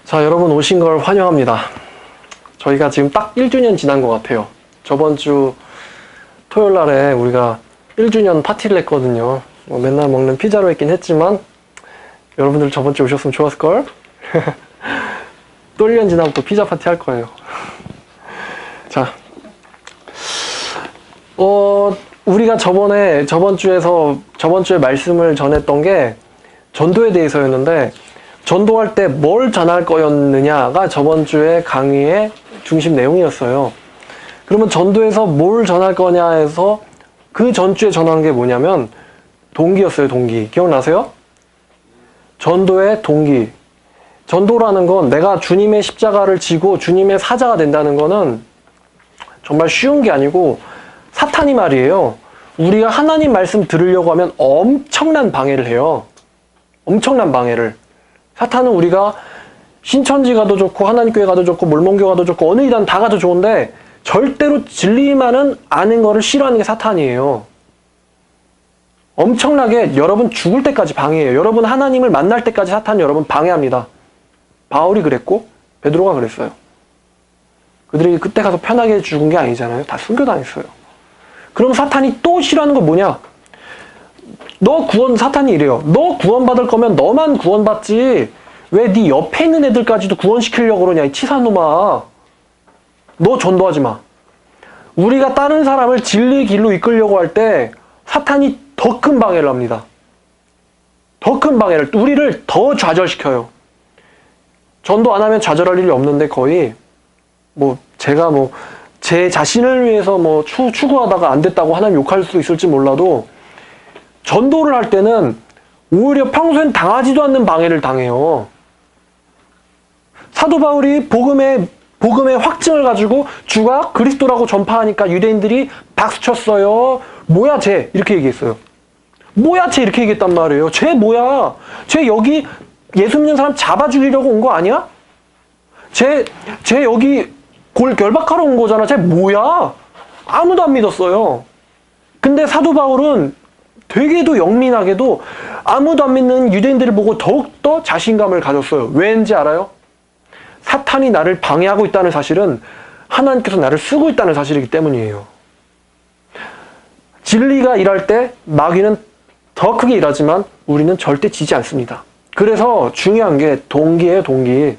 자, 여러분 오신 걸 환영합니다. 저희가 지금 딱 1주년 지난 것 같아요. 저번 주 토요일 날에 우리가 1주년 파티를 했거든요. 맨날 먹는 피자로 했긴 했지만 여러분들 저번 주에 오셨으면 좋았을걸? 또 1년 지나면 또 피자 파티 할 거예요. 자, 우리가 저번 주에 말씀을 전했던 게 전도에 대해서였는데, 전도할 때 뭘 전할 거였느냐가 저번 주에 강의의 중심 내용이었어요. 그러면 전도에서 뭘 전할 거냐 해서 그 전주에 전한 게 뭐냐면 동기였어요. 동기. 기억나세요? 전도의 동기. 전도라는 건 내가 주님의 십자가를 지고 주님의 사자가 된다는 거는 정말 쉬운 게 아니고 사탄이 말이에요. 우리가 하나님 말씀 들으려고 하면 엄청난 방해를 해요. 엄청난 방해를. 사탄은 우리가 신천지 가도 좋고 하나님교회 가도 좋고 몰몬교 가도 좋고 어느 이단 다 가도 좋은데 절대로 진리만은 아는 거를 싫어하는 게 사탄이에요. 엄청나게 여러분 죽을 때까지 방해해요. 여러분 하나님을 만날 때까지 사탄이 여러분 방해합니다. 바울이 그랬고 베드로가 그랬어요. 그들이 그때 가서 편하게 죽은 게 아니잖아요. 다 순교당했어요. 그럼 사탄이 또 싫어하는 건 뭐냐? 사탄이 이래요. 너 구원받을 거면 너만 구원받지 왜 네 옆에 있는 애들까지도 구원시키려고 그러냐, 이 치사놈아. 너 전도하지 마. 우리가 다른 사람을 진리의 길로 이끌려고 할 때 사탄이 더 큰 방해를 합니다. 더 큰 방해를, 우리를 더 좌절시켜요. 전도 안 하면 좌절할 일이 없는데 거의 제가 제 자신을 위해서 추구하다가 안 됐다고 하나님 욕할 수 있을지 몰라도 전도를 할 때는 오히려 평소엔 당하지도 않는 방해를 당해요. 사도 바울이 복음의 확증을 가지고 주가 그리스도라고 전파하니까 유대인들이 박수쳤어요. 뭐야 쟤? 이렇게 얘기했어요. 뭐야 쟤? 이렇게 얘기했단 말이에요. 쟤 뭐야? 쟤 여기 예수 믿는 사람 잡아 죽이려고 온 거 아니야? 쟤 여기 결박하러 온 거잖아. 쟤 뭐야? 아무도 안 믿었어요. 근데 사도 바울은 되게도 영민하게도 아무도 안 믿는 유대인들을 보고 더욱더 자신감을 가졌어요. 왠지 알아요? 사탄이 나를 방해하고 있다는 사실은 하나님께서 나를 쓰고 있다는 사실이기 때문이에요. 진리가 일할 때 마귀는 더 크게 일하지만 우리는 절대 지지 않습니다. 그래서 중요한 게 동기예요, 동기.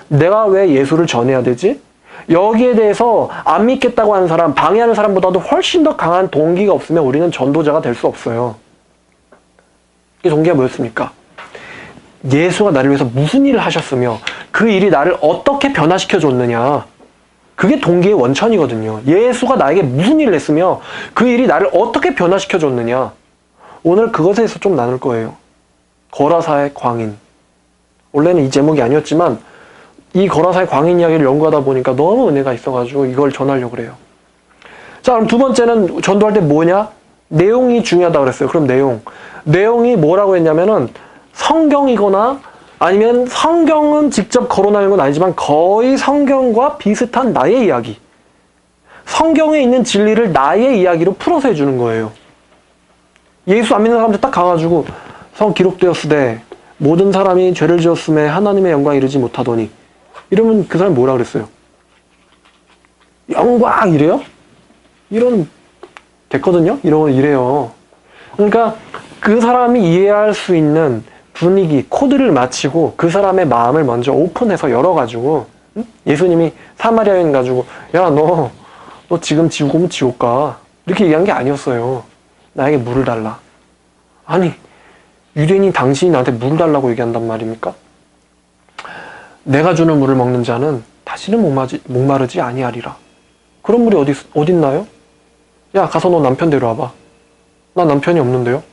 내가 왜 예수를 전해야 되지? 여기에 대해서 안 믿겠다고 하는 사람, 방해하는 사람보다도 훨씬 더 강한 동기가 없으면 우리는 전도자가 될 수 없어요. 이 동기가 뭐였습니까? 예수가 나를 위해서 무슨 일을 하셨으며 그 일이 나를 어떻게 변화시켜 줬느냐. 그게 동기의 원천이거든요. 예수가 나에게 무슨 일을 했으며 그 일이 나를 어떻게 변화시켜 줬느냐. 오늘 그것에 대해서 좀 나눌 거예요. 거라사의 광인. 원래는 이 제목이 아니었지만 이 거라사의 광인 이야기를 연구하다 보니까 너무 은혜가 있어가지고 이걸 전하려고 그래요. 자, 그럼 두 번째는 전도할 때 뭐냐? 내용이 중요하다고 그랬어요. 그럼 내용이 뭐라고 했냐면은 성경이거나 아니면 성경은 직접 거론하는 건 아니지만 거의 성경과 비슷한 나의 이야기. 성경에 있는 진리를 나의 이야기로 풀어서 해주는 거예요. 예수 안 믿는 사람들 딱 가가지고 성 기록되었으되 모든 사람이 죄를 지었음에 하나님의 영광에 이르지 못하더니 이러면 그 사람이 뭐라 그랬어요? 영광! 이래요? 됐거든요? 이래요. 그러니까 그 사람이 이해할 수 있는 분위기, 코드를 맞추고 그 사람의 마음을 먼저 오픈해서 열어가지고, 예수님이 사마리아 여인 가지고, 야, 너 지금 지옥 오면 지옥 가. 이렇게 얘기한 게 아니었어요. 나에게 물을 달라. 아니, 유대인이 당신이 나한테 물을 달라고 얘기한단 말입니까? 내가 주는 물을 먹는 자는 다시는 목마르지 아니하리라. 그런 물이 어딨나요? 야, 가서 너 남편 데려와봐. 나 남편이 없는데요?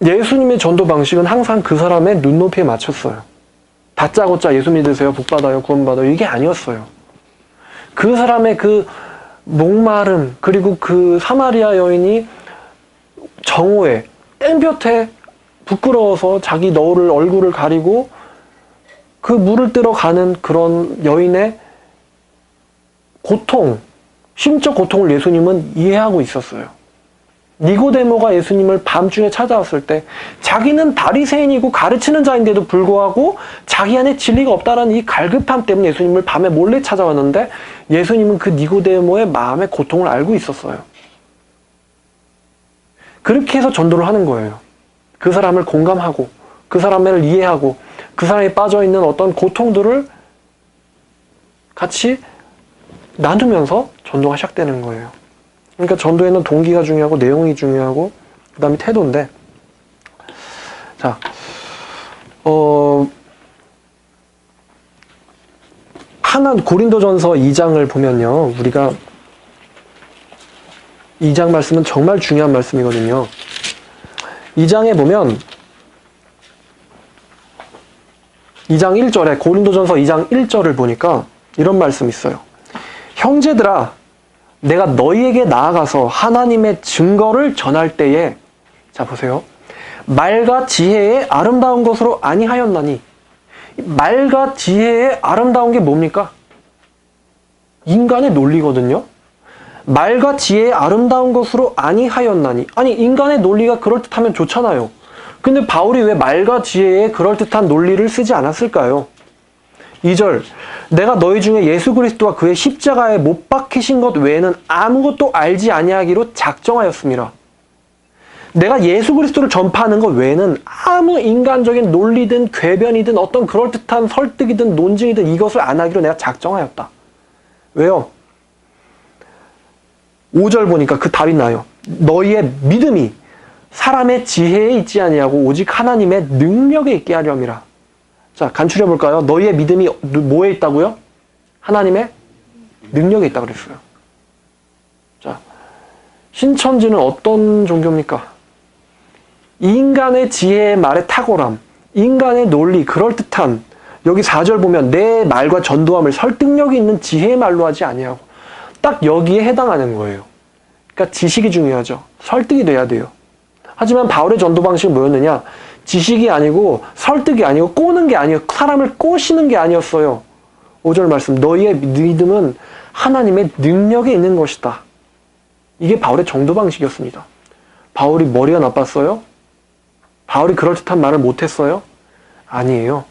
예수님의 전도 방식은 항상 그 사람의 눈높이에 맞췄어요. 다짜고짜 예수 믿으세요, 복받아요, 구원받아요, 이게 아니었어요. 그 사람의 그 목마름, 그리고 그 사마리아 여인이 정오에 땡볕에 부끄러워서 자기 얼굴을 가리고 그 물을 뜨러 가는 그런 여인의 고통, 심적 고통을 예수님은 이해하고 있었어요. 니고데모가 예수님을 밤중에 찾아왔을 때 자기는 바리새인이고 가르치는 자인데도 불구하고 자기 안에 진리가 없다는 이 갈급함 때문에 예수님을 밤에 몰래 찾아왔는데 예수님은 그 니고데모의 마음의 고통을 알고 있었어요. 그렇게 해서 전도를 하는 거예요. 그 사람을 공감하고 그 사람을 이해하고 그 사람이 빠져있는 어떤 고통들을 같이 나누면서 전도가 시작되는 거예요. 그러니까 전도에는 동기가 중요하고 내용이 중요하고 그 다음에 태도인데, 자, 고린도전서 2장을 보면요, 우리가 2장 말씀은 정말 중요한 말씀이거든요. 2장에 보면 2장 1절에 고린도전서 2장 1절을 보니까 이런 말씀이 있어요. 형제들아, 내가 너희에게 나아가서 하나님의 증거를 전할 때에, 자 보세요. 말과 지혜의 아름다운 것으로 아니하였나니. 말과 지혜의 아름다운 게 뭡니까? 인간의 논리거든요. 말과 지혜의 아름다운 것으로 아니하였나니. 아니, 인간의 논리가 그럴듯하면 좋잖아요. 근데 바울이 왜 말과 지혜의 그럴듯한 논리를 쓰지 않았을까요? 2절, 내가 너희 중에 예수 그리스도와 그의 십자가에 못 박히신 것 외에는 아무것도 알지 아니하기로 작정하였습니다. 내가 예수 그리스도를 전파하는 것 외에는 아무 인간적인 논리든 궤변이든 어떤 그럴듯한 설득이든 논증이든 이것을 안 하기로 내가 작정하였다. 왜요? 5절 보니까 그 답이 나요. 너희의 믿음이 사람의 지혜에 있지 아니하고 오직 하나님의 능력에 있게 하렴이라. 자, 간추려 볼까요? 너희의 믿음이 뭐에 있다고요? 하나님의 능력에 있다고 그랬어요. 자, 신천지는 어떤 종교입니까? 인간의 지혜의 말에 탁월함, 인간의 논리, 그럴듯한, 여기 4절 보면 내 말과 전도함을 설득력이 있는 지혜의 말로 하지 아니하고, 딱 여기에 해당하는 거예요. 그러니까 지식이 중요하죠. 설득이 돼야 돼요. 하지만 바울의 전도 방식은 뭐였느냐? 지식이 아니고 설득이 아니고 꼬는 게 아니에요. 사람을 꼬시는 게 아니었어요. 5절 말씀, 너희의 믿음은 하나님의 능력에 있는 것이다. 이게 바울의 전도 방식이었습니다. 바울이 머리가 나빴어요? 바울이 그럴듯한 말을 못했어요? 아니에요.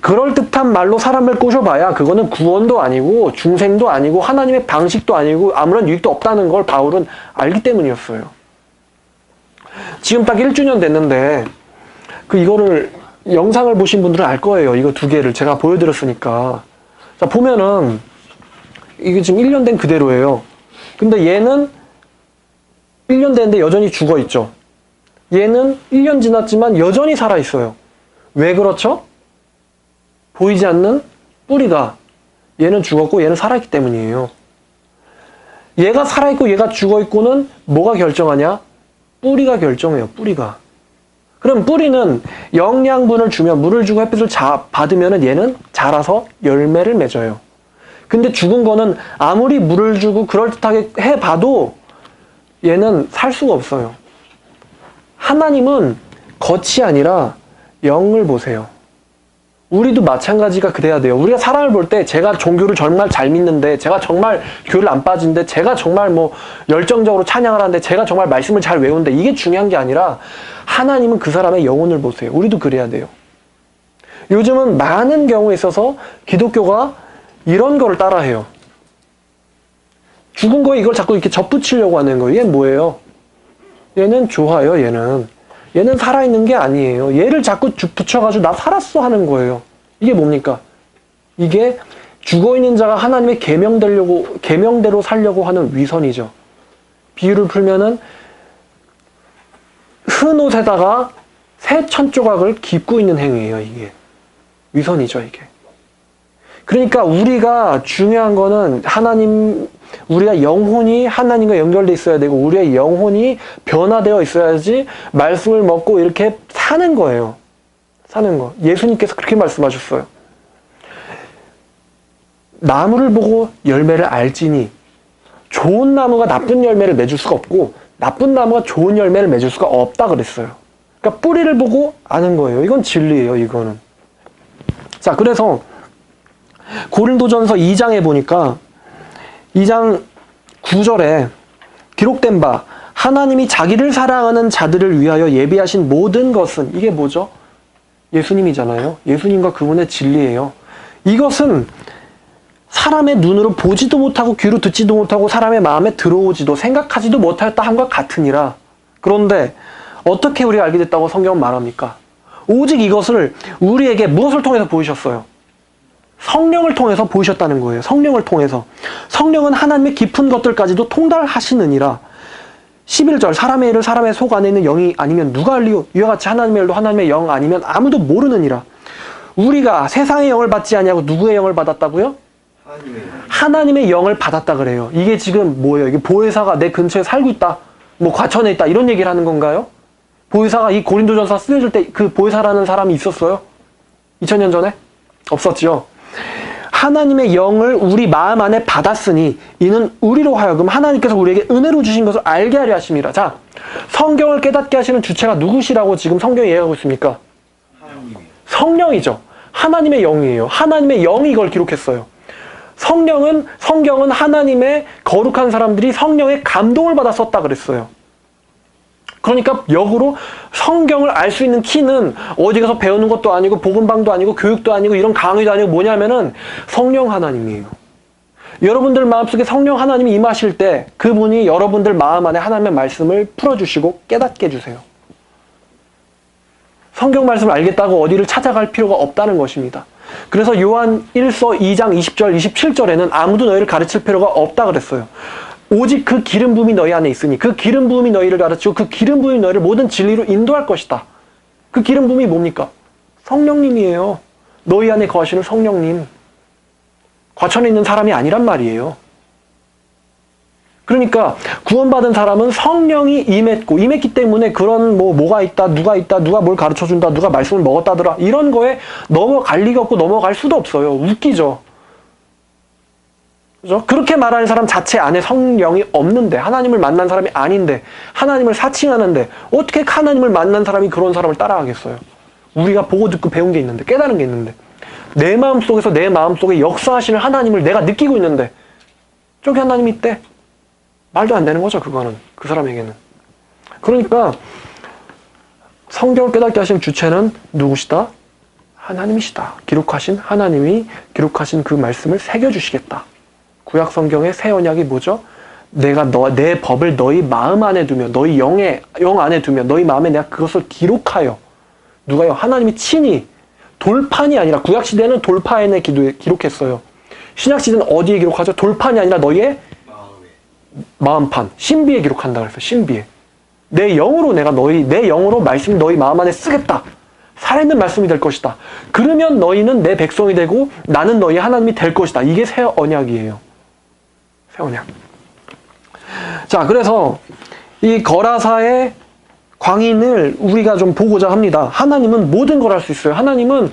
그럴듯한 말로 사람을 꼬셔봐야 그거는 구원도 아니고 중생도 아니고 하나님의 방식도 아니고 아무런 유익도 없다는 걸 바울은 알기 때문이었어요. 지금 딱 1주년 됐는데 이거를 영상을 보신 분들은 알 거예요. 이거 두 개를 제가 보여드렸으니까. 자, 보면은 이게 지금 1년 된 그대로예요. 근데 얘는 1년 됐는데 여전히 죽어 있죠. 얘는 1년 지났지만 여전히 살아 있어요. 왜 그렇죠? 보이지 않는 뿌리가, 얘는 죽었고 얘는 살아있기 때문이에요. 얘가 살아있고 얘가 죽어있고는 뭐가 결정하냐? 뿌리가 결정해요. 뿌리가. 그럼 뿌리는 영양분을 주면, 물을 주고 햇빛을 받으면 얘는 자라서 열매를 맺어요. 근데 죽은 거는 아무리 물을 주고 그럴듯하게 해봐도 얘는 살 수가 없어요. 하나님은 겉이 아니라 영을 보세요. 우리도 마찬가지가 그래야 돼요. 우리가 사람을 볼 때 제가 종교를 정말 잘 믿는데, 제가 정말 교회를 안 빠진데, 제가 정말 뭐 열정적으로 찬양을 하는데, 제가 정말 말씀을 잘 외우는데, 이게 중요한 게 아니라 하나님은 그 사람의 영혼을 보세요. 우리도 그래야 돼요. 요즘은 많은 경우에 있어서 기독교가 이런 거를 따라해요. 죽은 거에 이걸 자꾸 이렇게 접붙이려고 하는 거예요. 얘는 뭐예요? 얘는 좋아요. 얘는 살아있는 게 아니에요. 얘를 자꾸 붙여가지고 나 살았어 하는 거예요. 이게 뭡니까? 이게 죽어있는 자가 하나님의 계명대로 살려고 하는 위선이죠. 비유를 풀면은 흰 옷에다가 새 천조각을 깁고 있는 행위예요. 이게 위선이죠. 이게. 그러니까 우리가 중요한 거는 우리가 영혼이 하나님과 연결되어 있어야 되고, 우리의 영혼이 변화되어 있어야지 말씀을 먹고 이렇게 사는 거예요. 사는 거. 예수님께서 그렇게 말씀하셨어요. 나무를 보고 열매를 알지니, 좋은 나무가 나쁜 열매를 맺을 수가 없고 나쁜 나무가 좋은 열매를 맺을 수가 없다 그랬어요. 그러니까 뿌리를 보고 아는 거예요. 이건 진리예요. 이거는. 자, 그래서 고린도전서 2장에 보니까 2장 9절에 기록된 바 하나님이 자기를 사랑하는 자들을 위하여 예비하신 모든 것은, 이게 뭐죠? 예수님이잖아요. 예수님과 그분의 진리예요. 이것은 사람의 눈으로 보지도 못하고 귀로 듣지도 못하고 사람의 마음에 들어오지도 생각하지도 못하였다 함과 같으니라. 그런데 어떻게 우리가 알게 됐다고 성경은 말합니까? 오직 이것을 우리에게 무엇을 통해서 보이셨어요? 성령을 통해서 보이셨다는 거예요. 성령을 통해서. 성령은 하나님의 깊은 것들까지도 통달하시느니라. 11절, 사람의 일을 사람의 속 안에 있는 영이 아니면 누가 알리요? 이와 같이 하나님의 일도 하나님의 영 아니면 아무도 모르느니라. 우리가 세상의 영을 받지 아니하고 누구의 영을 받았다고요? 하나님의 영을 받았다 그래요. 이게 지금 뭐예요? 이게 보혜사가 내 근처에 살고 있다, 뭐 과천에 있다, 이런 얘기를 하는 건가요? 보혜사가 이 고린도전서 쓰여질 때 그 보혜사라는 사람이 있었어요? 2000년 전에? 없었죠. 하나님의 영을 우리 마음 안에 받았으니 이는 우리로 하여금 하나님께서 우리에게 은혜로 주신 것을 알게 하려 하심이라. 자, 성경을 깨닫게 하시는 주체가 누구시라고 지금 성경이 얘기하고 있습니까? 성령이죠. 하나님의 영이에요. 하나님의 영이 이걸 기록했어요. 성경은 하나님의 거룩한 사람들이 성령의 감동을 받아 썼다 그랬어요. 그러니까 역으로 성경을 알 수 있는 키는 어디 가서 배우는 것도 아니고 복음방도 아니고 교육도 아니고 이런 강의도 아니고 뭐냐면은 성령 하나님이에요. 여러분들 마음속에 성령 하나님이 임하실 때 그분이 여러분들 마음 안에 하나님의 말씀을 풀어주시고 깨닫게 해주세요. 성경 말씀을 알겠다고 어디를 찾아갈 필요가 없다는 것입니다. 그래서 요한 1서 2장 20절 27절에는 아무도 너희를 가르칠 필요가 없다 그랬어요. 오직 그 기름 부음이 너희 안에 있으니 그 기름 부음이 너희를 가르치고 그 기름 부음이 너희를 모든 진리로 인도할 것이다. 그 기름 부음이 뭡니까? 성령님이에요. 너희 안에 거하시는 성령님. 과천에 있는 사람이 아니란 말이에요. 그러니까 구원받은 사람은 성령이 임했기 때문에 그런 뭐가 있다, 누가 뭘 가르쳐준다, 누가 말씀을 먹었다더라 이런 거에 넘어갈 리가 없고 넘어갈 수도 없어요. 웃기죠. 그죠? 그렇게 말하는 사람 자체 안에 성령이 없는데, 하나님을 만난 사람이 아닌데, 하나님을 사칭하는데 어떻게 하나님을 만난 사람이 그런 사람을 따라가겠어요? 우리가 보고 듣고 배운 게 있는데, 깨달은 게 있는데, 내 마음속에서 내 마음속에 역사하시는 하나님을 내가 느끼고 있는데 저기 하나님이 있대? 말도 안 되는 거죠. 그거는 그 사람에게는. 그러니까 성경을 깨닫게 하신 주체는 누구시다? 하나님이시다. 하나님이 기록하신 그 말씀을 새겨주시겠다. 구약 성경의 새 언약이 뭐죠? 내가 내 법을 너희 마음 안에 두며 너희 영 안에 두며 너희 마음에 내가 그것을 기록하여. 누가요? 하나님이 친히. 돌판이 아니라, 구약시대는 돌판에 기록했어요. 신약시대는 어디에 기록하죠? 돌판이 아니라 너희의 마음판, 신비에 기록한다 그랬어요. 신비에. 내 영으로 내 영으로 말씀 너희 마음 안에 쓰겠다. 살아있는 말씀이 될 것이다. 그러면 너희는 내 백성이 되고 나는 너희 하나님이 될 것이다. 이게 새 언약이에요. 새 언약. 자, 그래서 이 거라사의 광인을 우리가 좀 보고자 합니다. 하나님은 모든 걸 할 수 있어요. 하나님은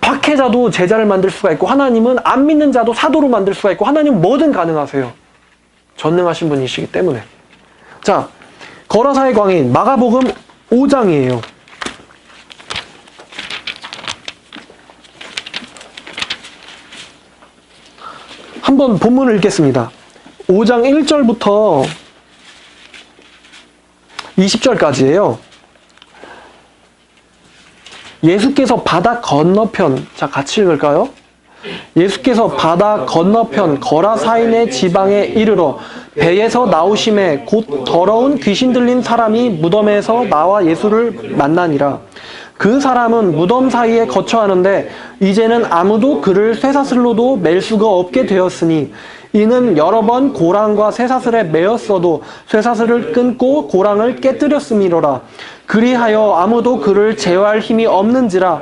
박해자도 제자를 만들 수가 있고, 하나님은 안 믿는 자도 사도로 만들 수가 있고, 하나님은 뭐든 가능하세요. 전능하신 분이시기 때문에. 자, 거라사의 광인, 마가복음 5장이에요. 한번 본문을 읽겠습니다. 5장 1절부터 20절까지예요. 예수께서 바다 건너편, 자 같이 읽을까요? 예수께서 바다 건너편 거라사인의 지방에 이르러 배에서 나오심에 곧 더러운 귀신 들린 사람이 무덤에서 나와 예수를 만나니라. 그 사람은 무덤 사이에 거처하는데 이제는 아무도 그를 쇠사슬로도 맬 수가 없게 되었으니 이는 여러 번 고랑과 쇠사슬에 매었어도 쇠사슬을 끊고 고랑을 깨뜨렸음이로라. 그리하여 아무도 그를 제어할 힘이 없는지라.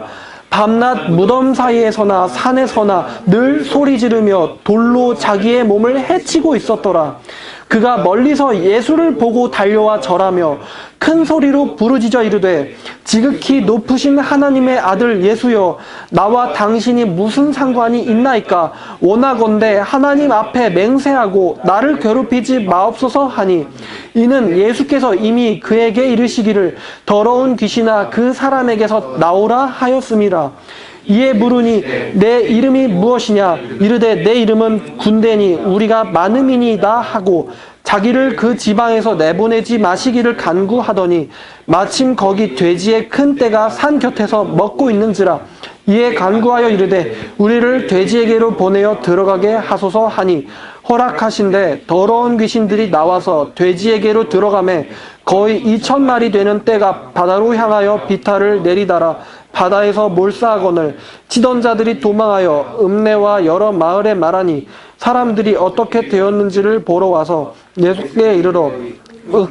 밤낮 무덤 사이에서나 산에서나 늘 소리 지르며 돌로 자기의 몸을 해치고 있었더라. 그가 멀리서 예수를 보고 달려와 절하며 큰 소리로 부르짖어 이르되 지극히 높으신 하나님의 아들 예수여, 나와 당신이 무슨 상관이 있나이까? 원하건대 하나님 앞에 맹세하고 나를 괴롭히지 마옵소서 하니, 이는 예수께서 이미 그에게 이르시기를 더러운 귀신아 그 사람에게서 나오라 하였음이라. 이에 물으니 내 이름이 무엇이냐? 이르되 내 이름은 군대니 우리가 많음이니이다 하고, 자기를 그 지방에서 내보내지 마시기를 간구하더니 마침 거기 돼지의 큰 떼가 산 곁에서 먹고 있는지라. 이에 간구하여 이르되 우리를 돼지에게로 보내어 들어가게 하소서 하니 허락하신대 더러운 귀신들이 나와서 돼지에게로 들어가매 거의 2,000마리 되는 떼가 바다로 향하여 비탈을 내리다라. 바다에서 몰사하거늘 치던 자들이 도망하여 읍내와 여러 마을에 말하니 사람들이 어떻게 되었는지를 보러 와서 예수께 이르러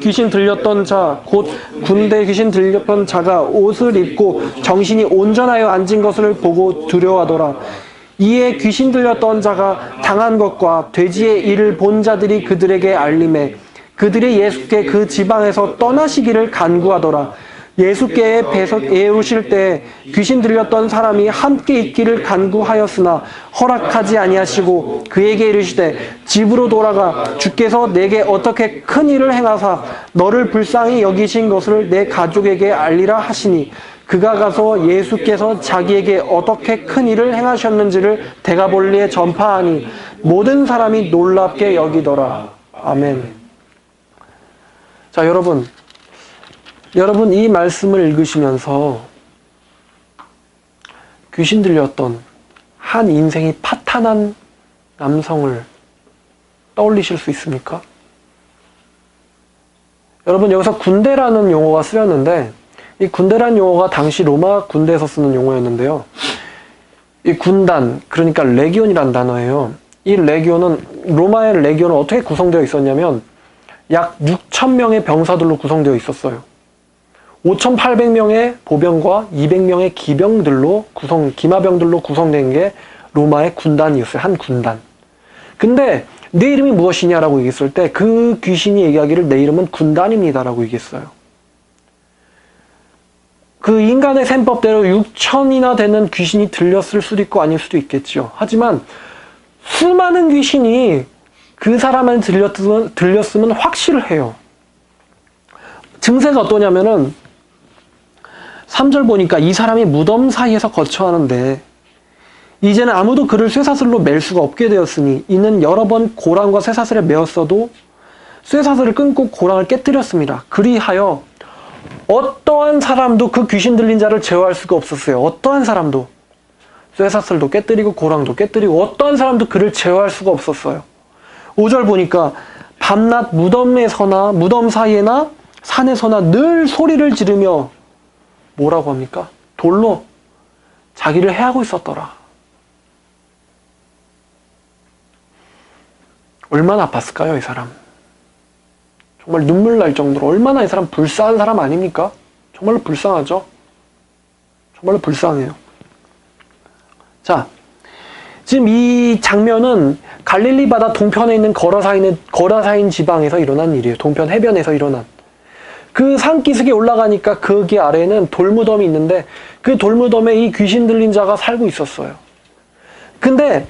귀신 들렸던 자, 곧 군대 귀신 들렸던 자가 옷을 입고 정신이 온전하여 앉은 것을 보고 두려워하더라. 이에 귀신 들렸던 자가 당한 것과 돼지의 일을 본 자들이 그들에게 알림해 그들이 예수께 그 지방에서 떠나시기를 간구하더라. 예수께 배우실 때 귀신 들렸던 사람이 함께 있기를 간구하였으나 허락하지 아니하시고 그에게 이르시되 집으로 돌아가 주께서 내게 어떻게 큰 일을 행하사 너를 불쌍히 여기신 것을 내 가족에게 알리라 하시니 그가 가서 예수께서 자기에게 어떻게 큰 일을 행하셨는지를 대가볼리에 전파하니 모든 사람이 놀랍게 여기더라. 아멘. 자, 여러분 이 말씀을 읽으시면서 귀신 들렸던 한 인생이 파탄한 남성을 떠올리실 수 있습니까? 여러분, 여기서 군대라는 용어가 쓰였는데 이 군대라는 용어가 당시 로마 군대에서 쓰는 용어였는데요. 이 군단, 그러니까 레기온이란 단어예요. 이 레기온은, 로마의 레기온은 어떻게 구성되어 있었냐면 약 6,000명의 병사들로 구성되어 있었어요. 5,800명의 보병과 200명의 기마병들로 구성된 게 로마의 군단이었어요. 한 군단. 근데 내 이름이 무엇이냐라고 얘기했을 때 그 귀신이 얘기하기를 내 이름은 군단입니다라고 얘기했어요. 그 인간의 셈법대로 6,000이나 되는 귀신이 들렸을 수도 있고 아닐 수도 있겠죠. 하지만 수많은 귀신이 그 사람한테 들렸으면 확실을 해요. 증세가 어떠냐면은 3절 보니까 이 사람이 무덤 사이에서 거처하는데 이제는 아무도 그를 쇠사슬로 맬 수가 없게 되었으니 이는 여러 번 고랑과 쇠사슬에 매었어도 쇠사슬을 끊고 고랑을 깨뜨렸습니다. 그리하여 어떠한 사람도 그 귀신 들린 자를 제어할 수가 없었어요. 어떠한 사람도. 쇠사슬도 깨뜨리고 고랑도 깨뜨리고 어떠한 사람도 그를 제어할 수가 없었어요. 5절 보니까 밤낮 무덤에서나 무덤 사이에나 산에서나 늘 소리를 지르며 뭐라고 합니까? 돌로 자기를 해하고 있었더라. 얼마나 아팠을까요, 이 사람? 정말 눈물 날 정도로 얼마나 이 사람 불쌍한 사람 아닙니까? 정말로 불쌍하죠? 정말로 불쌍해요. 자, 지금 이 장면은 갈릴리 바다 동편에 있는 거라사인 지방에서 일어난 일이에요. 동편 해변에서 일어난. 그 산기슭에 올라가니까 거기 아래에는 돌무덤이 있는데 그 돌무덤에 이 귀신 들린 자가 살고 있었어요. 근데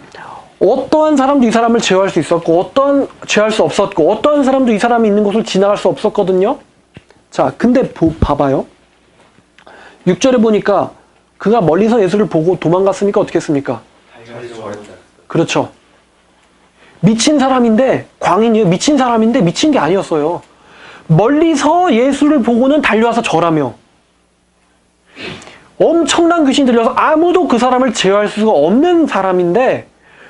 어떠한 사람도 이 사람을 제어할 수 있었고 제어할 수 없었고 어떠한 사람도 이 사람이 있는 곳을 지나갈 수 없었거든요. 자, 근데 봐봐요. 6절에 보니까 그가 멀리서 예수를 보고 도망갔으니까 어떻게 했습니까? 그렇죠. 미친 사람인데 광인이에요. 미친 사람인데 미친 게 아니었어요. 멀리서 예수를 보고는 달려와서 절하며 엄청난 귀신 들려서 아무도 그 사람을 제어할 수가 없는 사람인데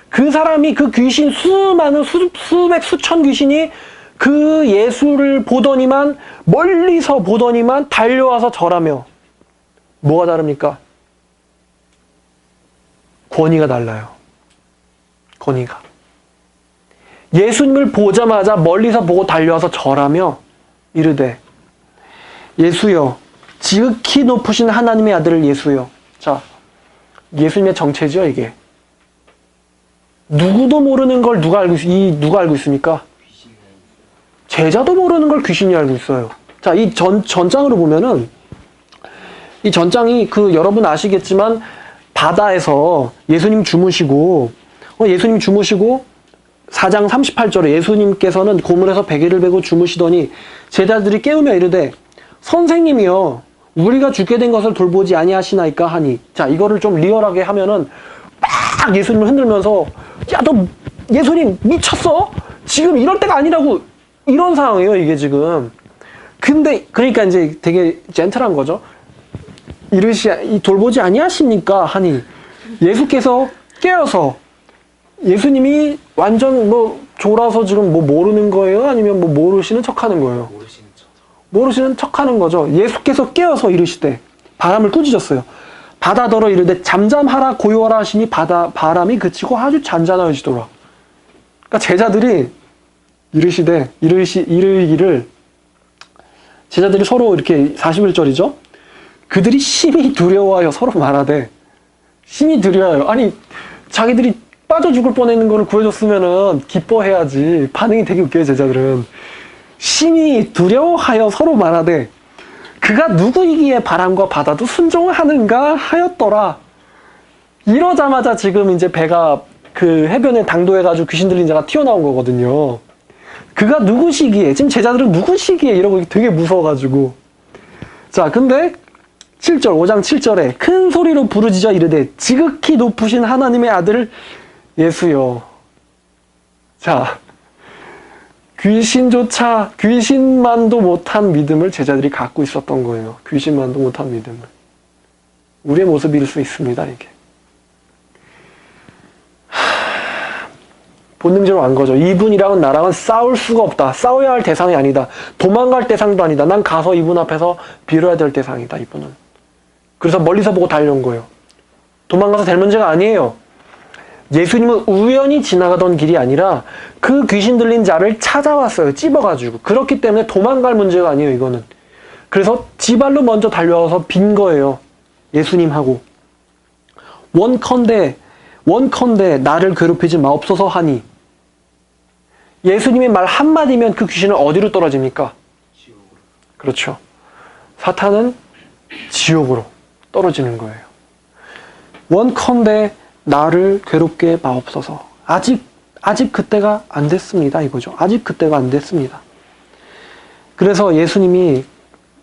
그 사람이 그 귀신 수많은 수백 수천 귀신이 그 예수를 보더니만 멀리서 보더니만 달려와서 절하며 뭐가 다릅니까? 권위가 달라요. 권위가. 예수님을 보자마자 멀리서 보고 달려와서 절하며 이르되 예수여 지극히 높으신 하나님의 아들 예수여. 자, 예수님의 정체죠 이게. 누구도 모르는 걸 누가 알고 있습니까? 제자도 모르는 걸 귀신이 알고 있어요. 자, 이 전장으로 보면은 이 전장이 여러분 아시겠지만 바다에서 예수님 주무시고 4장 38절에 예수님께서는 고물에서 베개를 베고 주무시더니 제자들이 깨우며 이르되 선생님이여 우리가 죽게 된 것을 돌보지 아니하시나이까 하니. 자, 이거를 좀 리얼하게 하면은 막 예수님을 흔들면서 야, 너 예수님 미쳤어? 지금 이럴 때가 아니라고 이런 상황이에요, 이게 지금. 근데, 그러니까 이제 되게 젠틀한 거죠. 이르시, 돌보지 아니하십니까? 하니, 예수께서 깨어서, 예수님이 완전 뭐, 졸아서 지금 뭐 모르는 거예요? 아니면 뭐 모르시는 척 하는 거예요? 모르시는 척 하는 거죠. 예수께서 깨어서 이르시되, 바람을 꾸짖었어요. 바다더러 이르되, 잠잠하라, 고요하라 하시니 바람이 그치고 아주 잔잔하여지더라. 그러니까 제자들이 이르기를, 제자들이 서로 이렇게 41절이죠? 그들이 심히 두려워하여 서로 말하되, 심히 두려워하여. 아니, 자기들이 빠져 죽을 뻔했는 거를 구해줬으면은 기뻐해야지. 반응이 되게 웃겨요, 제자들은. 심히 두려워하여 서로 말하되, 그가 누구이기에 바람과 바다도 순종하는가 하였더라. 이러자마자 지금 이제 배가 그 해변에 당도해가지고 귀신 들린 자가 튀어나온 거거든요. 그가 누구시기에, 지금 제자들은 누구시기에 이러고 되게 무서워가지고. 자, 근데 7절, 5장 7절에 큰 소리로 부르짖어 이르되, 지극히 높으신 하나님의 아들 예수여. 자, 귀신만도 못한 믿음을 제자들이 갖고 있었던 거예요. 귀신만도 못한 믿음을. 우리의 모습일 수 있습니다, 이게. 본능적으로 안 거죠. 이분이랑은 나랑은 싸울 수가 없다. 싸워야 할 대상이 아니다. 도망갈 대상도 아니다. 난 가서 이분 앞에서 빌어야 될 대상이다, 이분은. 그래서 멀리서 보고 달려온 거예요. 도망가서 될 문제가 아니에요. 예수님은 우연히 지나가던 길이 아니라 그 귀신 들린 자를 찾아왔어요. 찝어가지고. 그렇기 때문에 도망갈 문제가 아니에요, 이거는. 그래서 지발로 먼저 달려와서 빈 거예요. 예수님하고. 원컨대 나를 괴롭히지 마옵소서 하니. 예수님의 말 한마디면 그 귀신은 어디로 떨어집니까? 지옥으로. 그렇죠. 사탄은 지옥으로 떨어지는 거예요. 원컨대 나를 괴롭게 마옵소서. 아직 그때가 안 됐습니다, 이거죠. 아직 그때가 안 됐습니다. 그래서 예수님이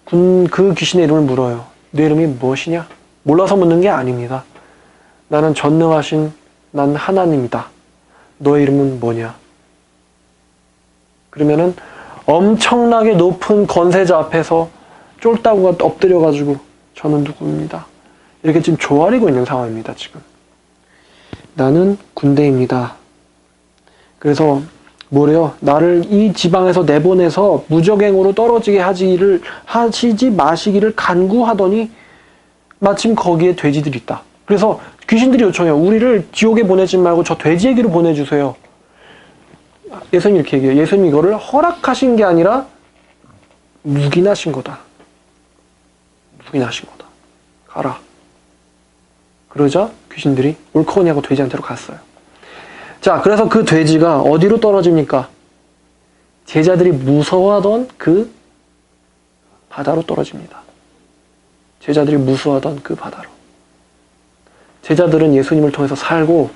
그 귀신의 이름을 물어요. 네 이름이 무엇이냐? 몰라서 묻는 게 아닙니다. 나는 전능하신 난 하나님이다. 너의 이름은 뭐냐? 그러면은 엄청나게 높은 권세자 앞에서 쫄따구가 엎드려가지고 저는 누구입니다. 이렇게 지금 조아리고 있는 상황입니다, 지금. 나는 군대입니다. 그래서 뭐래요? 나를 이 지방에서 내보내서 무적행으로 떨어지게 하시지 마시기를 간구하더니 마침 거기에 돼지들이 있다. 그래서 귀신들이 요청해요. 우리를 지옥에 보내지 말고 저 돼지에게로 보내주세요. 예수님이 이렇게 얘기해요. 예수님이 이거를 허락하신 게 아니라 묵인하신 거다. 묵인하신 거다. 가라. 그러자 귀신들이 옳거니 하고 돼지한테로 갔어요. 자, 그래서 그 돼지가 어디로 떨어집니까? 제자들이 무서워하던 그 바다로 떨어집니다. 제자들이 무서워하던 그 바다로. 제자들은 예수님을 통해서 살고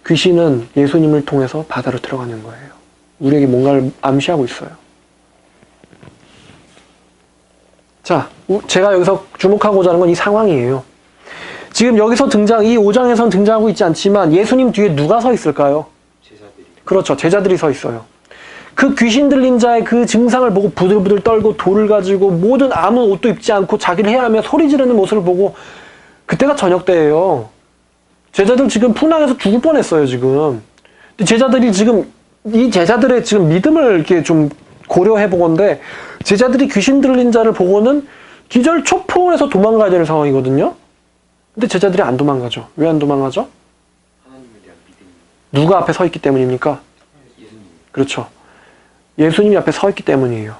귀신은 예수님을 통해서 바다로 들어가는 거예요. 우리에게 뭔가를 암시하고 있어요. 자, 제가 여기서 주목하고자 하는 건 이 상황이에요. 지금 여기서 이 5장에선 등장하고 있지 않지만 예수님 뒤에 누가 서 있을까요? 제자들이. 그렇죠. 제자들이 서 있어요. 그 귀신 들린 자의 그 증상을 보고 부들부들 떨고 돌을 가지고 모든 아무 옷도 입지 않고 자기를 해하며 소리 지르는 모습을 보고 그때가 저녁 때예요. 제자들 지금 풍랑에서 죽을 뻔했어요, 지금. 근데 제자들이 지금 이 제자들의 지금 믿음을 이렇게 좀 고려해 보건데 제자들이 귀신 들린 자를 보고는 기절초풍해서 도망가야 되는 상황이거든요. 근데 제자들이 안 도망가죠. 왜 안 도망가죠? 하나님에 대한 믿음. 누가 앞에 서 있기 때문입니까? 예수님. 그렇죠. 예수님이 앞에 서 있기 때문이에요.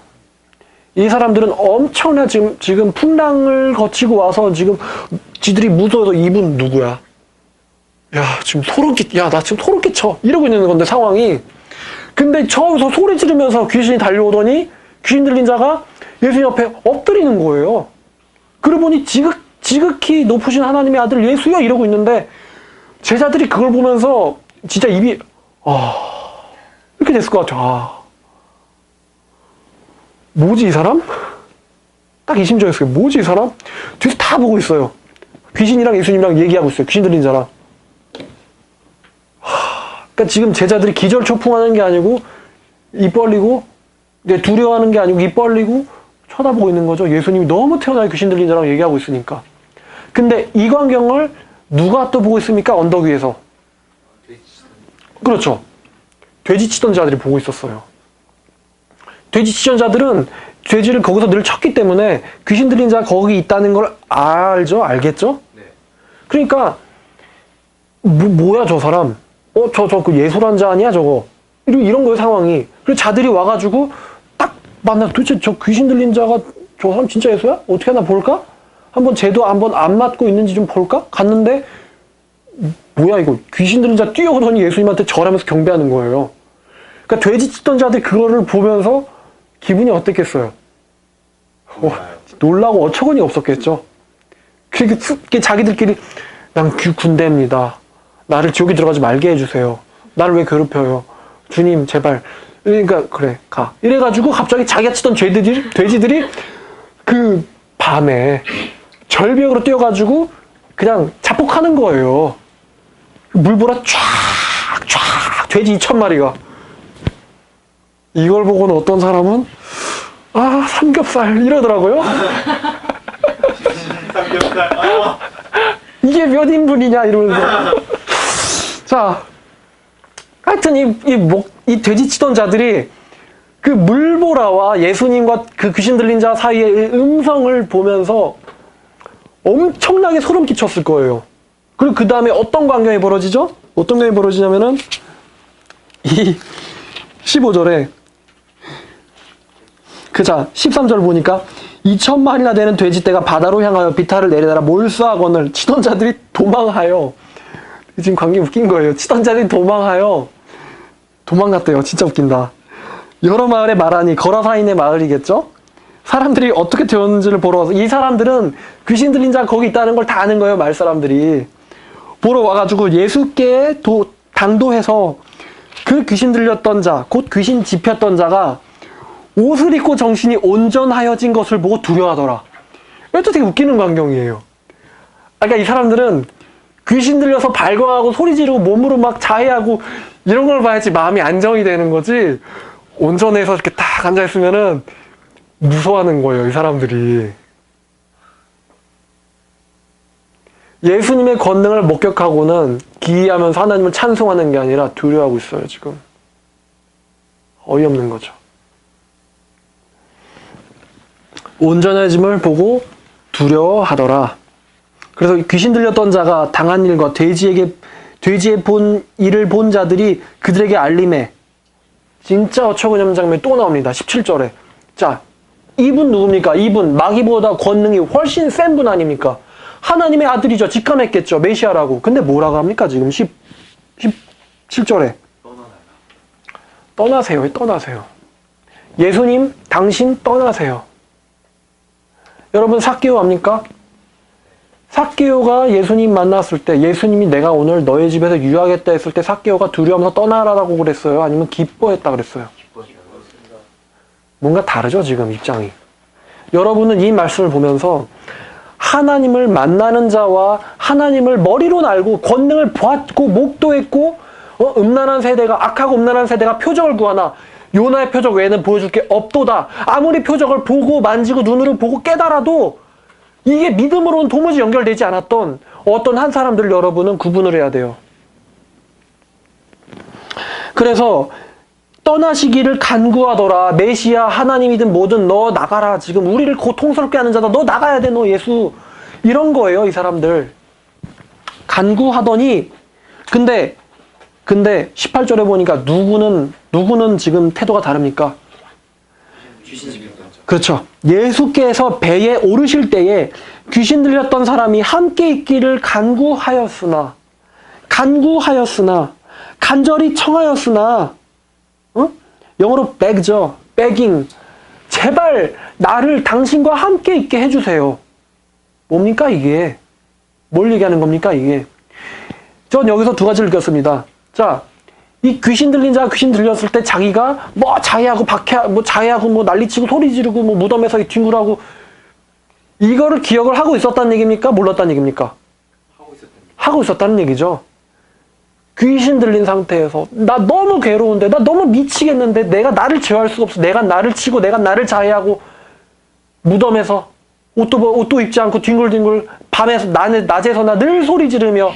이 사람들은 엄청나 지금 풍랑을 거치고 와서 지금 지들이 무서워서 이분 누구야? 야, 지금 나 지금 소름 끼쳐. 이러고 있는 건데, 상황이. 근데 저기서 소리 지르면서 귀신이 달려오더니 귀신 들린 자가 예수님 앞에 엎드리는 거예요. 그러고 보니 지극히 높으신 하나님의 아들 예수여 이러고 있는데 제자들이 그걸 보면서 진짜 입이 이렇게 됐을 것 같아요. 뭐지 이 사람? 딱 이 심정이었어요. 뭐지 이 사람? 뒤에서 다 보고 있어요. 귀신이랑 예수님이랑 얘기하고 있어요. 귀신 들린 자랑. 그러니까 지금 제자들이 기절초풍하는 게 아니고 입 벌리고 근데 두려워하는 게 아니고 입 벌리고 쳐다보고 있는 거죠. 예수님이 너무 태어나게 귀신 들린 자랑 얘기하고 있으니까. 근데 이 광경을 누가 또 보고 있습니까? 언덕 위에서. 그렇죠. 돼지 치던 자들이 보고 있었어요. 돼지 치던 자들은 돼지를 거기서 늘 쳤기 때문에 귀신 들린 자가 거기 있다는 걸 알죠? 알겠죠? 네. 그러니까 뭐야 저 사람? 저 그 예술한 자 아니야 저거? 이런 거예요 상황이. 그래서 자들이 와가지고 딱 만나 도대체 저 귀신 들린 자가 저 사람 진짜 예수야? 어떻게 하나 볼까? 한번 쟤도 한번 안 맞고 있는지 좀 볼까? 갔는데 뭐야 이거 귀신 들린 자 뛰어오더니 예수님한테 절하면서 경배하는 거예요. 그러니까 돼지 치던 자들이 그거를 보면서 기분이 어땠겠어요? 놀라고 어처구니 없었겠죠. 그게 자기들끼리 난 군대입니다. 나를 지옥에 들어가지 말게 해주세요. 나를 왜 괴롭혀요? 주님 제발. 그러니까 그래 가. 이래가지고 갑자기 자기가 치던 돼지들이 그 밤에 절벽으로 뛰어가지고 그냥 자폭하는 거예요. 물보라 쫙 돼지 2,000마리가. 이걸 보고는 어떤 사람은 아 삼겹살 이러더라고요. 삼겹살. 이게 몇 인분이냐 이러면서. 자, 하여튼 이 돼지 치던 자들이 그 물보라와 예수님과 그 귀신 들린 자 사이의 음성을 보면서 엄청나게 소름 끼쳤을 거예요. 그리고 그 다음에 어떤 광경이 벌어지죠? 어떤 광경이 벌어지냐면은 이 15절에 자 13절 보니까 2,000마리나 되는 돼지떼가 바다로 향하여 비탈을 내리다가 몰수하거늘 치던 자들이 도망하여. 지금 광경이 웃긴 거예요. 치던 자들이 도망갔대요. 진짜 웃긴다. 여러 마을에 말하니 거라사인의 마을이겠죠? 사람들이 어떻게 되었는지를 보러 와서 이 사람들은 귀신 들린 자가 거기 있다는 걸 다 아는 거예요. 마을 사람들이. 보러 와가지고 예수께 당도해서 그 귀신 들렸던 자, 곧 귀신 집혔던 자가 옷을 입고 정신이 온전하여진 것을 보고 두려워하더라. 이것도 되게 웃기는 광경이에요. 그러니까 이 사람들은 귀신 들려서 발광하고 소리 지르고 몸으로 막 자해하고 이런 걸 봐야지 마음이 안정이 되는 거지. 온전해서 이렇게 딱 앉아있으면은 무서워하는 거예요, 이 사람들이. 예수님의 권능을 목격하고는 기이하면서 하나님을 찬송하는 게 아니라 두려워하고 있어요, 지금. 어이없는 거죠. 온전해짐을 보고 두려워하더라. 그래서 귀신 들렸던 자가 당한 일과 돼지의 일을 본 자들이 그들에게 알림해. 진짜 어처구니없는 장면이 또 나옵니다. 17절에. 자, 이분 누굽니까? 이분 마귀보다 권능이 훨씬 센 분 아닙니까? 하나님의 아들이죠. 직감했겠죠. 메시아라고. 근데 뭐라고 합니까? 지금 17절에. 떠나세요. 떠나세요. 예수님, 당신 떠나세요. 여러분 삭개오 압니까? 삭개오가 예수님 만났을 때 예수님이 내가 오늘 너의 집에서 유하겠다 했을 때 삭개오가 두려워하면서 떠나라고 그랬어요? 아니면 기뻐했다 그랬어요? 뭔가 다르죠 지금 입장이. 여러분은 이 말씀을 보면서 하나님을 만나는 자와 하나님을 머리로 알고 권능을 보았고 목도했고 음란한 세대가 악하고 음란한 세대가 표적을 구하나 요나의 표적 외에는 보여줄 게 없도다. 아무리 표적을 보고 만지고 눈으로 보고 깨달아도 이게 믿음으로는 도무지 연결되지 않았던 어떤 한 사람들을 여러분은 구분을 해야 돼요. 그래서 떠나시기를 간구하더라. 메시아 하나님이든 뭐든 너 나가라. 지금 우리를 고통스럽게 하는 자다. 너 나가야 돼. 너 예수. 이런 거예요. 이 사람들. 간구하더니 근데 18절에 보니까 누구는 지금 태도가 다릅니까? 귀신 집혔던 자. 그렇죠. 예수께서 배에 오르실 때에 귀신 들렸던 사람이 함께 있기를 간구하였으나 간절히 청하였으나 영어로 beg죠. begging. 제발 나를 당신과 함께 있게 해주세요. 뭡니까 이게? 뭘 얘기하는 겁니까 이게? 전 여기서 두 가지를 느꼈습니다. 자, 이 귀신 들린 자가 귀신 들렸을 때 자기가 뭐 자해하고 뭐 난리치고 소리 지르고 뭐 무덤에서 뒹굴하고 이거를 기억을 하고 있었다는 얘기입니까? 몰랐다는 얘기입니까? 하고 있었다는 얘기죠. 귀신 들린 상태에서 나 너무 괴로운데 나 너무 미치겠는데 내가 나를 제어할 수가 없어. 내가 나를 치고 내가 나를 자해하고 무덤에서 옷도 입지 않고 뒹굴뒹굴 밤에서 낮에서 나 늘 소리 지르며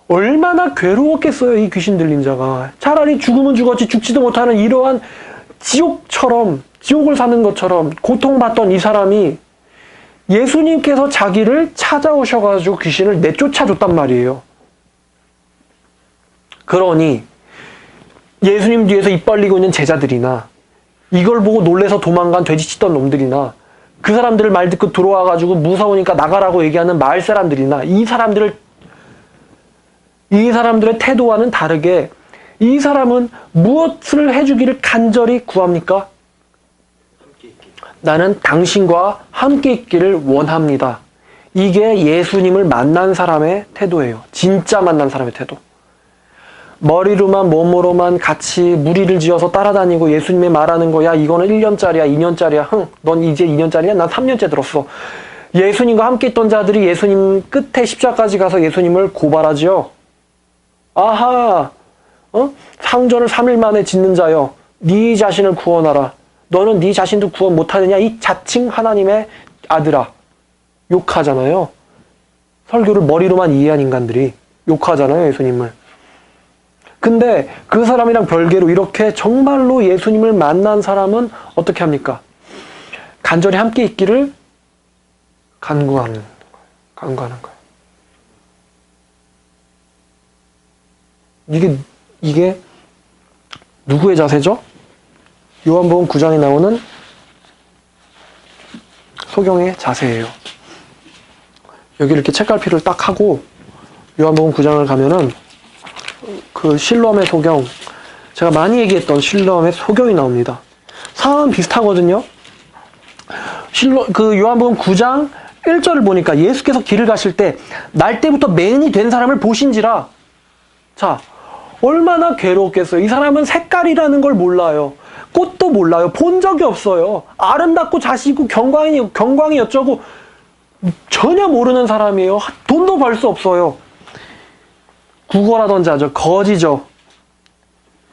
얼마나 괴로웠겠어요, 이 귀신 들린 자가. 차라리 죽으면 죽었지 죽지도 못하는 이러한 지옥을 사는 것처럼 고통받던 이 사람이 예수님께서 자기를 찾아오셔가지고 귀신을 내쫓아줬단 말이에요. 그러니 예수님 뒤에서 입 벌리고 있는 제자들이나 이걸 보고 놀래서 도망간 돼지치던 놈들이나 그 사람들을 말 듣고 들어와가지고 무서우니까 나가라고 얘기하는 마을 사람들이나 이 사람들의 태도와는 다르게 이 사람은 무엇을 해주기를 간절히 구합니까? 나는 당신과 함께 있기를 원합니다. 이게 예수님을 만난 사람의 태도예요. 진짜 만난 사람의 태도. 머리로만 몸으로만 같이 무리를 지어서 따라다니고 예수님의 말하는 거야. 이거는 1년짜리야 2년짜리야. 넌 이제 2년짜리야? 난 3년째 들었어. 예수님과 함께 있던 자들이 예수님 끝에 십자가까지 가서 예수님을 고발하지요. 아하, 상전을 3일 만에 짓는 자여, 네 자신을 구원하라. 너는 네 자신도 구원 못하느냐? 이 자칭 하나님의 아들아. 욕하잖아요. 설교를 머리로만 이해한 인간들이 욕하잖아요, 예수님을. 근데 그 사람이랑 별개로 이렇게 정말로 예수님을 만난 사람은 어떻게 합니까? 간절히 함께 있기를 간구하는 거예요. 이게 누구의 자세죠? 요한복음 9장에 나오는 소경의 자세예요. 여기 이렇게 책갈피를 딱 하고 요한복음 9장을 가면은 그 실로암의 소경, 제가 많이 얘기했던 실로암의 소경이 나옵니다. 상황은 비슷하거든요. 그 요한복음 9장 1절을 보니까 예수께서 길을 가실 때 날 때부터 맹인이 된 사람을 보신지라. 자, 얼마나 괴로웠겠어요. 이 사람은 색깔이라는 걸 몰라요. 꽃도 몰라요. 본 적이 없어요. 아름답고 자시고 경광이 어쩌고 전혀 모르는 사람이에요. 돈도 벌 수 없어요. 구걸하던 자죠. 거지죠.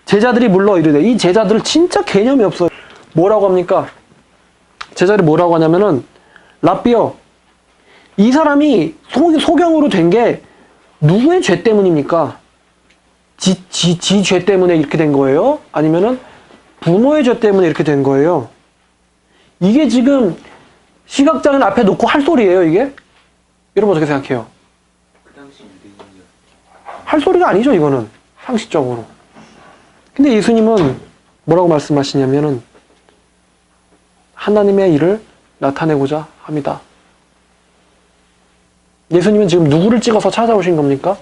제자들이 물러 이르되, 이 제자들 진짜 개념이 없어요. 뭐라고 합니까? 제자들이 뭐라고 하냐면은, 랍비여, 이 사람이 소경으로 된 게 누구의 죄 때문입니까? 지 죄 때문에 이렇게 된 거예요? 아니면은 부모의 죄 때문에 이렇게 된 거예요? 이게 지금 시각장애인 앞에 놓고 할 소리예요, 이게? 여러분 어떻게 생각해요? 할 소리가 아니죠, 이거는. 상식적으로. 근데 예수님은 뭐라고 말씀하시냐면은, 하나님의 일을 나타내고자 합니다. 예수님은 지금 누구를 찍어서 찾아오신 겁니까?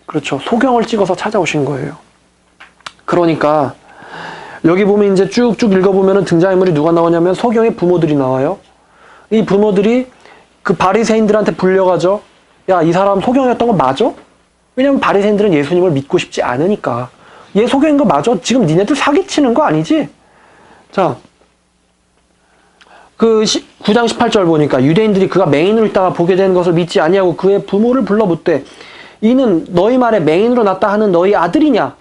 그렇죠. 소경을 찍어서 찾아오신 거예요. 그러니까, 여기 보면 이제 쭉쭉 읽어보면은 등장인물이 누가 나오냐면 소경의 부모들이 나와요. 이 부모들이 그 바리새인들한테 불려가죠. 야, 이 사람 소경이었던 거 맞아? 왜냐면 바리새인들은 예수님을 믿고 싶지 않으니까. 얘 소경인 거 맞아? 지금 니네들 사기치는 거 아니지? 자, 그 9장 18절 보니까 유대인들이 그가 맹인으로 있다가 보게 된 것을 믿지 아니하고 그의 부모를 불러 묻되 이는 너희 말에 맹인으로 났다 하는 너희 아들이냐?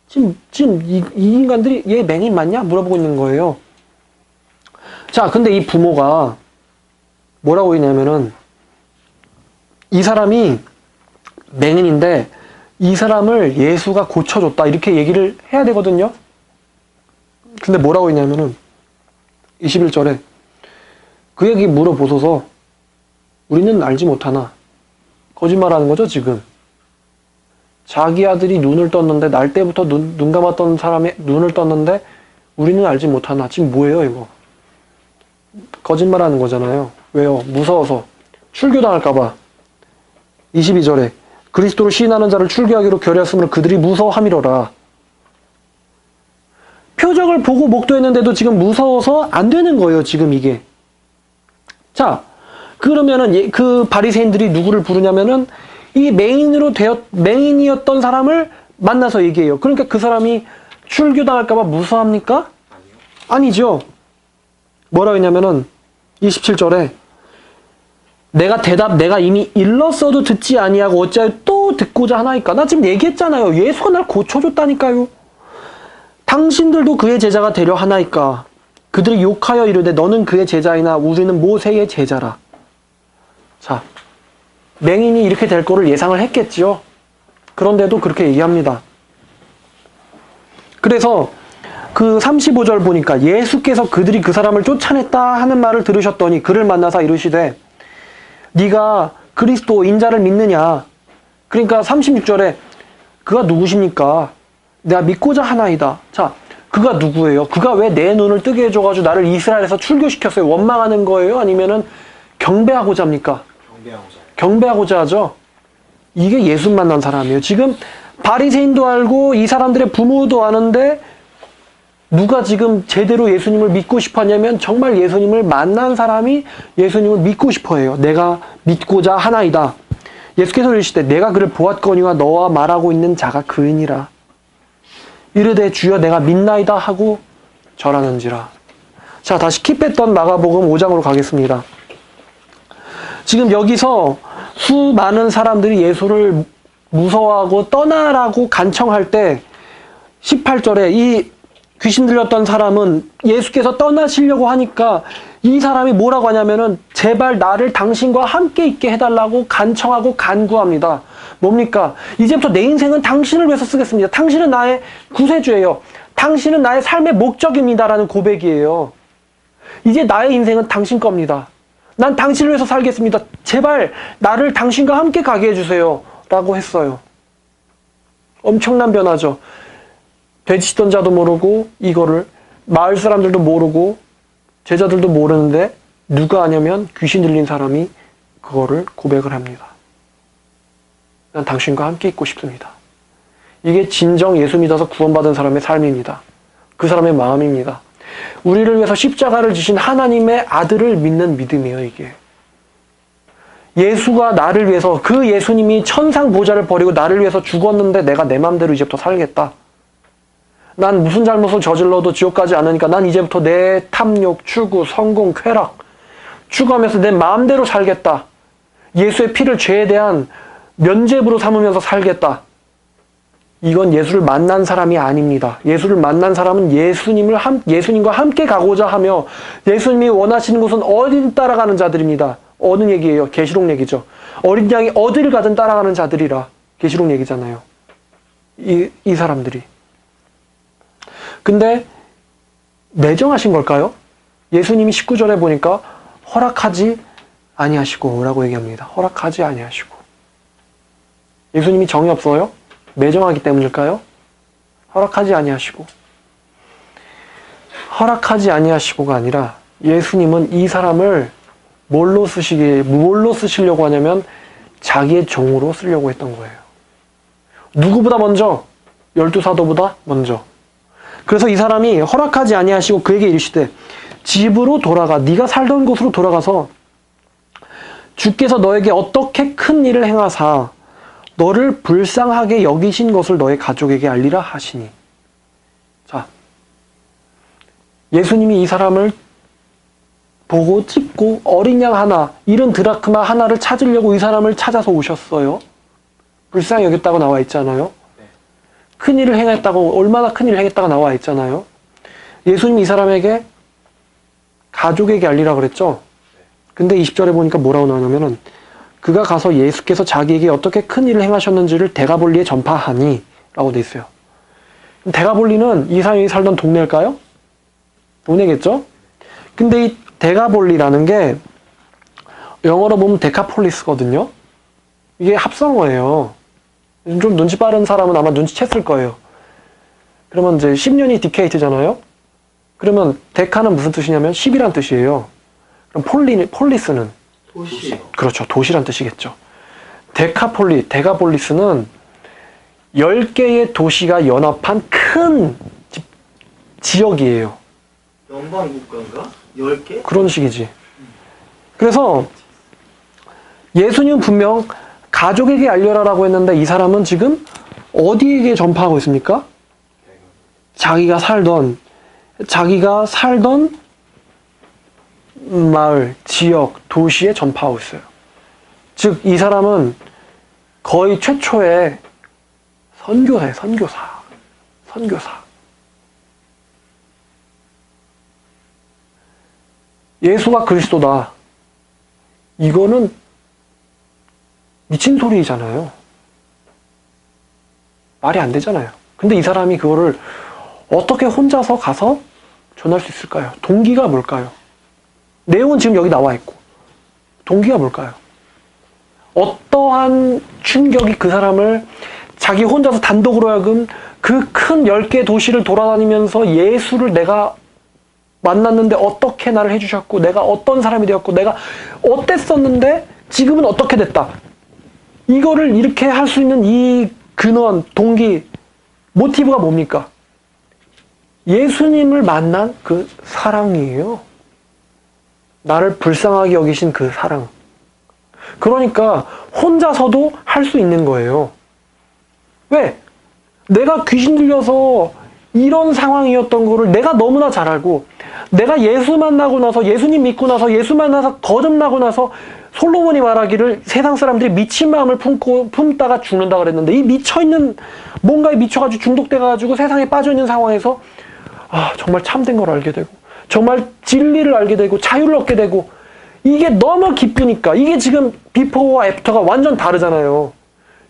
지금 이 인간들이 얘 맹인 맞냐? 물어보고 있는 거예요. 자, 근데 이 부모가 뭐라고 했냐면은 이 사람이 맹인인데 이 사람을 예수가 고쳐줬다 이렇게 얘기를 해야 되거든요. 근데 뭐라고 했냐면은 21절에 그에게 물어보소서 우리는 알지 못하나. 거짓말하는 거죠 지금. 자기 아들이 눈을 떴는데 날 때부터 눈 감았던 사람이 눈을 떴는데 우리는 알지 못하나. 지금 뭐예요 이거. 거짓말하는 거잖아요. 왜요? 무서워서. 출교당할까 봐. 22절에 그리스도를 시인하는 자를 출교하기로 결의했으므로 그들이 무서워함이로라. 표적을 보고 목도했는데도 지금 무서워서 안 되는 거예요 지금 이게. 자, 그러면은 그 바리새인들이 누구를 부르냐면은 이 맹인이었던 사람을 만나서 얘기해요. 그러니까 그 사람이 출교당할까 봐 무서워합니까? 아니죠. 뭐라고 했냐면은 27절에 내가 이미 일렀어도 듣지 아니하고 어찌하여 또 또 듣고자 하나이까? 나 지금 얘기했잖아요. 예수가 날 고쳐줬다니까요. 당신들도 그의 제자가 되려 하나이까? 그들이 욕하여 이르되 너는 그의 제자이나 우리는 모세의 제자라. 자, 맹인이 이렇게 될 거를 예상을 했겠지요. 그런데도 그렇게 얘기합니다. 그래서 그 35절 보니까 예수께서 그들이 그 사람을 쫓아냈다 하는 말을 들으셨더니 그를 만나서 이르시되 네가 그리스도 인자를 믿느냐. 그러니까 36절에 그가 누구십니까? 내가 믿고자 하나이다. 자, 그가 누구예요? 그가 왜 내 눈을 뜨게 해줘가지고 나를 이스라엘에서 출교시켰어요? 원망하는 거예요? 아니면은 경배하고자 합니까? 경배하고자 하죠. 이게 예수 만난 사람이에요. 지금 바리새인도 알고 이 사람들의 부모도 아는데 누가 지금 제대로 예수님을 믿고 싶었냐면 정말 예수님을 만난 사람이 예수님을 믿고 싶어해요. 내가 믿고자 하나이다. 예수께서 이르시되 내가 그를 보았거니와 너와 말하고 있는 자가 그이니라. 이르되 주여 내가 믿나이다 하고 절하는지라. 자, 다시 키 뺐던 마가복음 5장으로 가겠습니다. 지금 여기서 수많은 사람들이 예수를 무서워하고 떠나라고 간청할 때 18절에 이 귀신 들렸던 사람은 예수께서 떠나시려고 하니까 이 사람이 뭐라고 하냐면은 제발 나를 당신과 함께 있게 해달라고 간청하고 간구합니다. 뭡니까? 이제부터 내 인생은 당신을 위해서 쓰겠습니다. 당신은 나의 구세주예요. 당신은 나의 삶의 목적입니다라는 고백이에요. 이제 나의 인생은 당신 겁니다. 난 당신을 위해서 살겠습니다. 제발 나를 당신과 함께 가게 해주세요. 라고 했어요. 엄청난 변화죠. 되지던 자도 모르고 이거를 마을 사람들도 모르고 제자들도 모르는데 누가 하냐면 귀신 들린 사람이 그거를 고백을 합니다. 난 당신과 함께 있고 싶습니다. 이게 진정 예수 믿어서 구원받은 사람의 삶입니다. 그 사람의 마음입니다. 우리를 위해서 십자가를 지신 하나님의 아들을 믿는 믿음이에요, 이게. 예수가 나를 위해서, 그 예수님이 천상 보좌를 버리고 나를 위해서 죽었는데 내가 내 마음대로 이제부터 살겠다. 난 무슨 잘못을 저질러도 지옥 가지 않으니까 난 이제부터 내 탐욕, 추구, 성공, 쾌락 추구하면서 내 마음대로 살겠다. 예수의 피를 죄에 대한 면죄부로 삼으면서 살겠다. 이건 예수를 만난 사람이 아닙니다. 예수를 만난 사람은 예수님과 함께 가고자 하며 예수님이 원하시는 곳은 어디든 따라가는 자들입니다. 어느 얘기예요? 계시록 얘기죠. 어린 양이 어디를 가든 따라가는 자들이라. 계시록 얘기잖아요. 이 사람들이. 근데 매정하신 걸까요? 예수님이 19절에 보니까 허락하지 아니하시고 라고 얘기합니다. 허락하지 아니하시고. 예수님이 정이 없어요? 매정하기 때문일까요? 허락하지 아니하시고. 허락하지 아니하시고가 아니라 예수님은 이 사람을 뭘로 쓰시려고 하냐면 자기의 종으로 쓰려고 했던 거예요. 누구보다 먼저? 12사도보다 먼저. 그래서 이 사람이 허락하지 아니하시고 그에게 이르시되 집으로 돌아가, 네가 살던 곳으로 돌아가서 주께서 너에게 어떻게 큰 일을 행하사 너를 불쌍하게 여기신 것을 너의 가족에게 알리라 하시니. 자, 예수님이 이 사람을 보고 찍고 어린 양 하나, 잃은 드라크마 하나를 찾으려고 이 사람을 찾아서 오셨어요. 불쌍히 여겼다고 나와 있잖아요. 큰 일을 행했다고, 얼마나 큰 일을 행했다고 나와 있잖아요. 예수님이 이 사람에게 가족에게 알리라 그랬죠. 근데 20절에 보니까 뭐라고 나오냐면은 그가 가서 예수께서 자기에게 어떻게 큰 일을 행하셨는지를 데가볼리에 전파하니 라고 돼 있어요. 데가볼리는 이 사람이 살던 동네일까요? 동네겠죠? 근데 이 데가볼리라는 게 영어로 보면 데카폴리스거든요. 이게 합성어예요. 좀 눈치 빠른 사람은 아마 눈치챘을 거예요. 그러면 이제 10년이 디케이트잖아요. 그러면 데카는 무슨 뜻이냐면 10이란 뜻이에요. 그럼 폴리스는 도시. 그렇죠. 도시란 뜻이겠죠. 데가폴리스는 10개의 도시가 연합한 큰 지역이에요. 연방국가인가? 10개? 그런 식이지. 그래서 예수님은 분명 가족에게 알려라라고 했는데 이 사람은 지금 어디에게 전파하고 있습니까? 자기가 살던 마을, 지역, 도시에 전파하고 있어요. 즉, 이 사람은 거의 최초의 선교사예요. 선교사. 예수가 그리스도다. 이거는 미친 소리잖아요. 말이 안 되잖아요. 근데 이 사람이 그거를 어떻게 혼자서 가서 전할 수 있을까요? 동기가 뭘까요? 내용은 지금 여기 나와 있고 동기가 뭘까요? 어떠한 충격이 그 사람을 자기 혼자서 단독으로 하여금 그 큰 10개 도시를 돌아다니면서 예수를 내가 만났는데 어떻게 나를 해주셨고 내가 어떤 사람이 되었고 내가 어땠었는데 지금은 어떻게 됐다. 이거를 이렇게 할 수 있는 이 근원, 동기, 모티브가 뭡니까? 예수님을 만난 그 사랑이에요. 나를 불쌍하게 여기신 그 사랑. 그러니까 혼자서도 할 수 있는 거예요. 왜? 내가 귀신 들려서 이런 상황이었던 거를 내가 너무나 잘 알고 내가 예수 만나고 나서 예수님 믿고 나서 예수 만나서 거듭나고 나서 솔로몬이 말하기를 세상 사람들이 미친 마음을 품다가 죽는다 그랬는데 이 미쳐있는 뭔가에 미쳐가지고 중독돼가지고 세상에 빠져있는 상황에서 정말 참된 걸 알게 되고 정말 진리를 알게 되고 자유를 얻게 되고 이게 너무 기쁘니까 이게 지금 비포와 애프터가 완전 다르잖아요.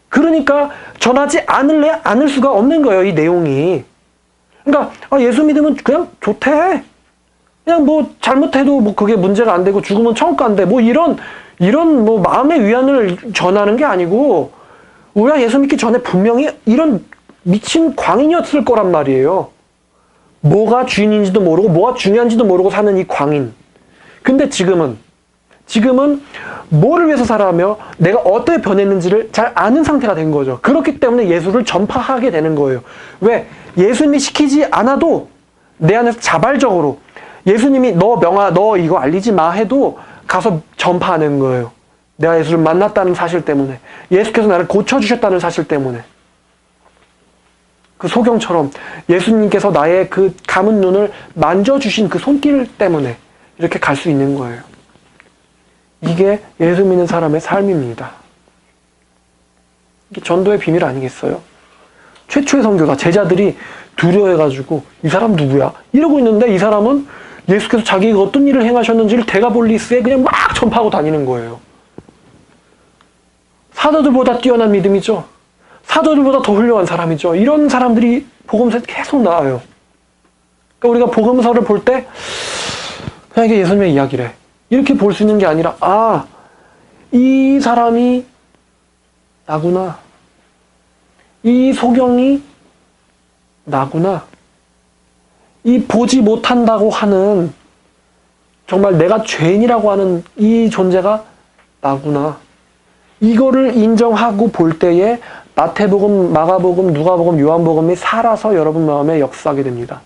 그러니까 전하지 않을 수가 없는 거예요. 이 내용이. 그러니까 예수 믿으면 그냥 좋대. 그냥 뭐 잘못해도 뭐 그게 문제가 안 되고 죽으면 천국 간대. 뭐 이런 뭐 마음의 위안을 전하는 게 아니고 우리가 예수 믿기 전에 분명히 이런 미친 광인이었을 거란 말이에요. 뭐가 주인인지도 모르고 뭐가 중요한지도 모르고 사는 이 광인. 근데 지금은 뭐를 위해서 살아가며 내가 어떻게 변했는지를 잘 아는 상태가 된 거죠. 그렇기 때문에 예수를 전파하게 되는 거예요. 왜? 예수님이 시키지 않아도 내 안에서 자발적으로 예수님이 너 이거 알리지 마 해도 가서 전파하는 거예요. 내가 예수를 만났다는 사실 때문에 예수께서 나를 고쳐주셨다는 사실 때문에 그 소경처럼 예수님께서 나의 그 감은 눈을 만져주신 그 손길 때문에 이렇게 갈 수 있는 거예요. 이게 예수 믿는 사람의 삶입니다. 이게 전도의 비밀 아니겠어요? 최초의 선교사, 제자들이 두려워해가지고 이 사람 누구야? 이러고 있는데 이 사람은 예수께서 자기가 어떤 일을 행하셨는지를 데가볼리스에 그냥 막 전파하고 다니는 거예요. 사도들보다 뛰어난 믿음이죠. 사도들보다 더 훌륭한 사람이죠. 이런 사람들이 복음서에 계속 나와요. 그러니까 우리가 복음서를 볼 때 그냥 이게 예수님의 이야기래. 이렇게 볼 수 있는 게 아니라 이 사람이 나구나. 이 소경이 나구나. 이 보지 못한다고 하는 정말 내가 죄인이라고 하는 이 존재가 나구나. 이거를 인정하고 볼 때에 마태복음, 마가복음, 누가복음, 요한복음이 살아서 여러분 마음에 역사하게 됩니다.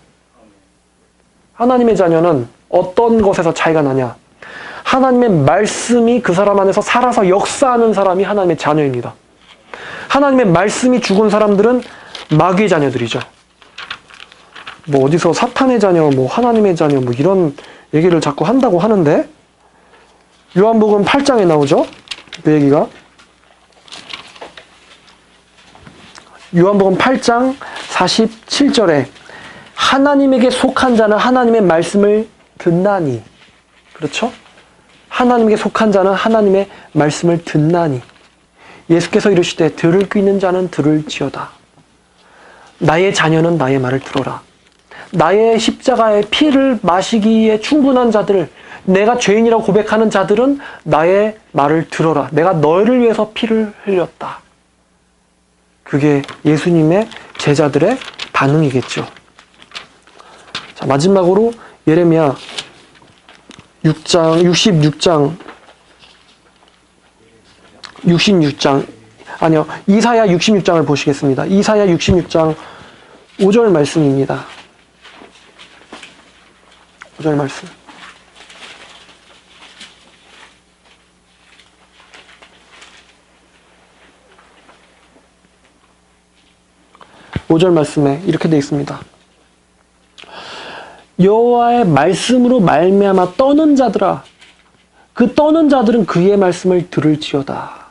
하나님의 자녀는 어떤 것에서 차이가 나냐? 하나님의 말씀이 그 사람 안에서 살아서 역사하는 사람이 하나님의 자녀입니다. 하나님의 말씀이 죽은 사람들은 마귀의 자녀들이죠. 뭐 어디서 사탄의 자녀, 뭐 하나님의 자녀, 뭐 이런 얘기를 자꾸 한다고 하는데 요한복음 8장에 나오죠. 그 얘기가 요한복음 8장 47절에 하나님에게 속한 자는 하나님의 말씀을 듣나니. 그렇죠? 하나님에게 속한 자는 하나님의 말씀을 듣나니. 예수께서 이르시되 들을 귀 있는 자는 들을지어다. 나의 자녀는 나의 말을 들어라. 나의 십자가의 피를 마시기에 충분한 자들, 내가 죄인이라고 고백하는 자들은 나의 말을 들어라. 내가 너희를 위해서 피를 흘렸다. 그게 예수님의 제자들의 반응이겠죠. 자, 마지막으로 예레미야 66장 아니요, 이사야 66장을 보시겠습니다. 이사야 66장 5절 말씀입니다. 5절 말씀. 오절 말씀에 이렇게 되어 있습니다. 여호와의 말씀으로 말미암아 떠는 자들아, 그 떠는 자들은 그의 말씀을 들을지어다.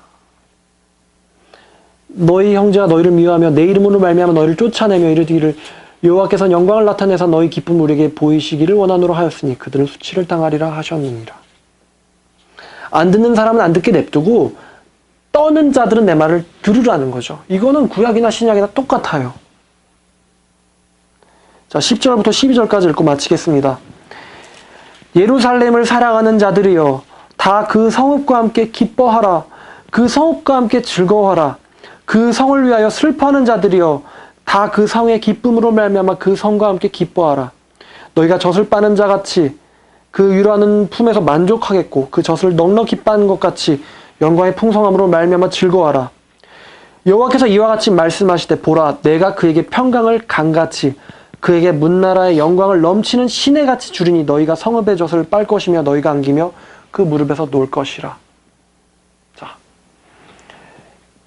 너희 형제가 너희를 미워하며 내 이름으로 말미암아 너희를 쫓아내며 이르기를 여호와께서는 영광을 나타내서 너희 기쁨 우리에게 보이시기를 원하노라 하였으니 그들은 수치를 당하리라 하셨느니라. 안 듣는 사람은 안 듣게 냅두고 떠는 자들은 내 말을 들으라는 거죠. 이거는 구약이나 신약이나 똑같아요. 자, 10절부터 12절까지 읽고 마치겠습니다. 예루살렘을 사랑하는 자들이여 다 그 성읍과 함께 기뻐하라. 그 성읍과 함께 즐거워하라. 그 성을 위하여 슬퍼하는 자들이여 다 그 성의 기쁨으로 말미암아 그 성과 함께 기뻐하라. 너희가 젖을 빠는 자같이 그 위로하는 품에서 만족하겠고 그 젖을 넉넉히 빠는 것 같이 영광의 풍성함으로 말미암아 즐거워하라. 여호와께서 이와 같이 말씀하시되 보라 내가 그에게 평강을 강같이 그에게 문나라의 영광을 넘치는 시내같이 주리니 너희가 성읍의 젖을 빨 것이며 너희가 안기며 그 무릎에서 놀 것이라. 자,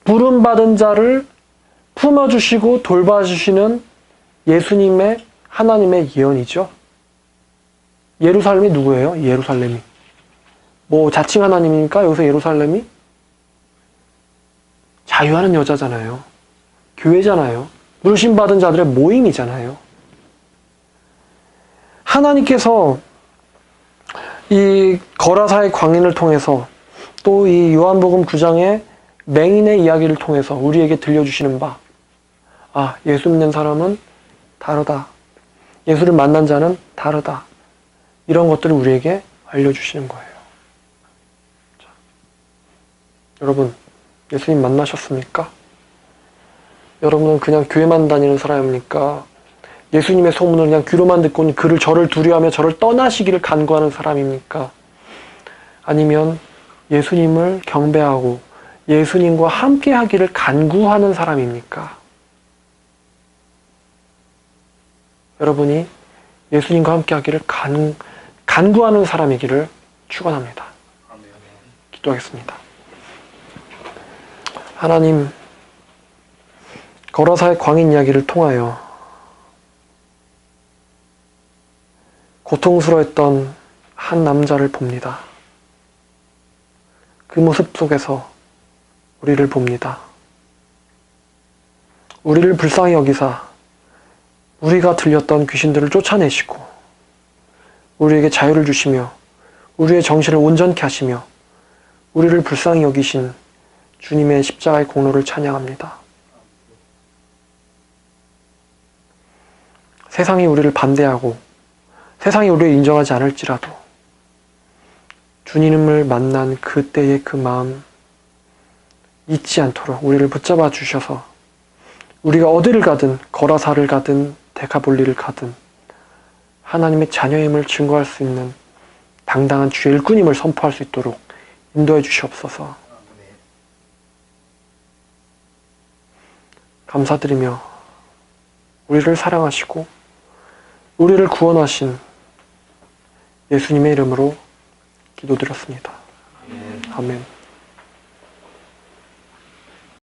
부름받은 자를 품어주시고 돌봐주시는 예수님의 하나님의 예언이죠. 예루살렘이 누구예요? 예루살렘이. 뭐 자칭 하나님이니까 여기서 예루살렘이? 자유하는 여자잖아요. 교회잖아요. 부르심받은 자들의 모임이잖아요. 하나님께서 이 거라사의 광인을 통해서 또 이 요한복음 9장의 맹인의 이야기를 통해서 우리에게 들려주시는 바, 아, 예수 믿는 사람은 다르다. 예수를 만난 자는 다르다. 이런 것들을 우리에게 알려주시는 거예요. 자, 여러분, 예수님 만나셨습니까? 여러분은 그냥 교회만 다니는 사람입니까? 예수님의 소문을 그냥 귀로만 듣고 그를 저를 두려워하며 저를 떠나시기를 간구하는 사람입니까? 아니면 예수님을 경배하고 예수님과 함께 하기를 간구하는 사람입니까? 여러분이 예수님과 함께 하기를 간구하는 사람이기를 축원합니다. 기도하겠습니다. 하나님, 거라사의 광인 이야기를 통하여 고통스러웠던 한 남자를 봅니다. 그 모습 속에서 우리를 봅니다. 우리를 불쌍히 여기사 우리가 들렸던 귀신들을 쫓아내시고 우리에게 자유를 주시며 우리의 정신을 온전케 하시며 우리를 불쌍히 여기신 주님의 십자가의 공로를 찬양합니다. 세상이 우리를 반대하고 세상이 우리를 인정하지 않을지라도 주님을 만난 그때의 그 마음 잊지 않도록 우리를 붙잡아 주셔서 우리가 어디를 가든 거라사를 가든 데카볼리를 가든 하나님의 자녀임을 증거할 수 있는 당당한 주의 일꾼임을 선포할 수 있도록 인도해 주시옵소서. 감사드리며 우리를 사랑하시고 우리를 구원하신 예수님의 이름으로 기도드렸습니다. 아멘.